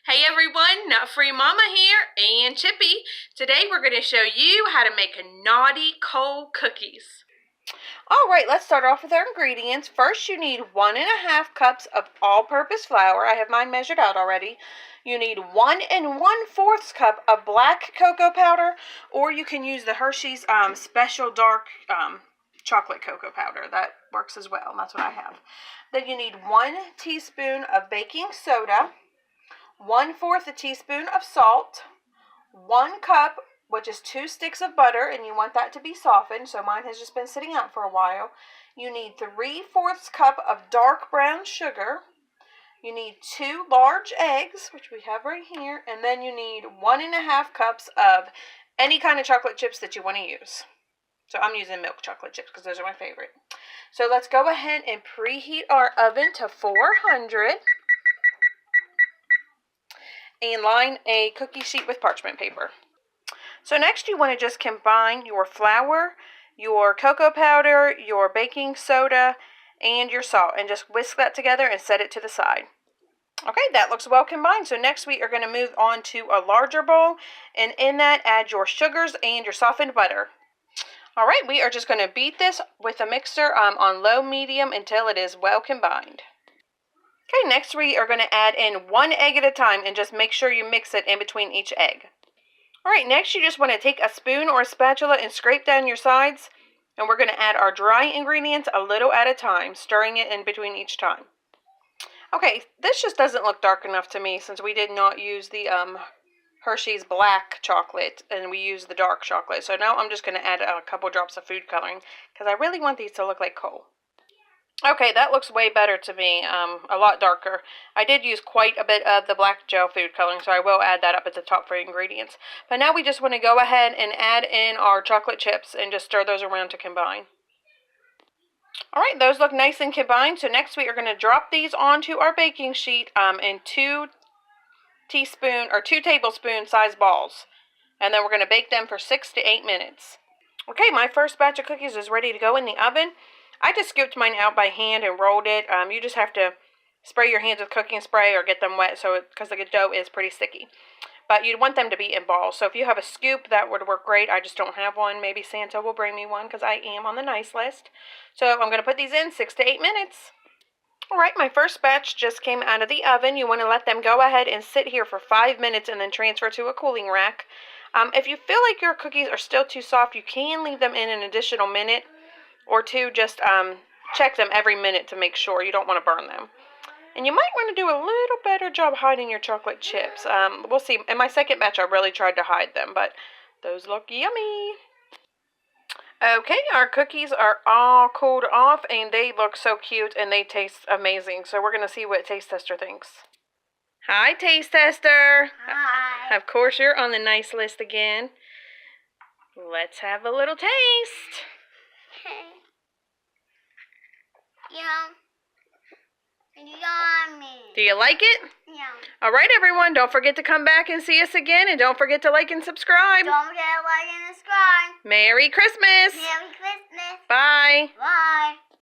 Hey everyone, Nut Free Mama here and Chippy. Today we're going to show you how to make naughty cold cookies. Alright, let's start off with our ingredients. First you need 1.5 cups of all-purpose flour. I have mine measured out already. You need 1 1/4 cup of black cocoa powder, or you can use the Hershey's special dark chocolate cocoa powder. That works as well, and that's what I have. Then you need 1 teaspoon of baking soda, 1/4 teaspoon of salt, 1 cup, which is 2 sticks of butter, and you want that to be softened, so mine has just been sitting out for a while. You need 3/4 cup of dark brown sugar. You need 2 large eggs, which we have right here, and then you need 1.5 cups of any kind of chocolate chips that you want to use. So I'm using milk chocolate chips because those are my favorite. So let's go ahead and preheat our oven to 400. And line a cookie sheet with parchment paper. So next you want to just combine your flour, your cocoa powder, your baking soda, and your salt, and just whisk that together and set it to the side. Okay, that looks well combined. So next we are going to move on to a larger bowl, and in that add your sugars and your softened butter. Alright, we are just going to beat this with a mixer on low medium until it is well combined. Okay, next we are going to add in 1 egg at a time and just make sure you mix it in between each egg. Alright, next you just want to take a spoon or a spatula and scrape down your sides, and we're going to add our dry ingredients a little at a time, stirring it in between each time. Okay, this just doesn't look dark enough to me since we did not use the Hershey's black chocolate and we used the dark chocolate. So now I'm just going to add a couple drops of food coloring because I really want these to look like coal. Okay, that looks way better to me, a lot darker. I did use quite a bit of the black gel food coloring, so I will add that up at the top for ingredients. But now we just want to go ahead and add in our chocolate chips and just stir those around to combine. Alright, those look nice and combined, so next we are going to drop these onto our baking sheet in 2 tablespoon size balls. And then we're going to bake them for 6 to 8 minutes. Okay, my first batch of cookies is ready to go in the oven. I just scooped mine out by hand and rolled it. You just have to spray your hands with cooking spray or get them wet because the dough is pretty sticky. But you'd want them to be in balls. So if you have a scoop, that would work great. I just don't have one. Maybe Santa will bring me one because I am on the nice list. So I'm going to put these in 6 to 8 minutes. Alright, my first batch just came out of the oven. You want to let them go ahead and sit here for 5 minutes and then transfer to a cooling rack. If you feel like your cookies are still too soft, you can leave them in an additional minute or two. Just check them every minute to make sure. You don't want to burn them. And you might want to do a little better job hiding your chocolate chips. We'll see. In my second batch, I really tried to hide them, but those look yummy. Okay, our cookies are all cooled off, and they look so cute, and they taste amazing. So we're going to see what Taste Tester thinks. Hi, Taste Tester. Hi. Of course, you're on the nice list again. Let's have a little taste. Yummy. Do you like it? Yeah. Alright everyone, don't forget to come back and see us again, and don't forget to like and subscribe. Don't forget to like and subscribe. Merry Christmas! Merry Christmas. Bye! Bye.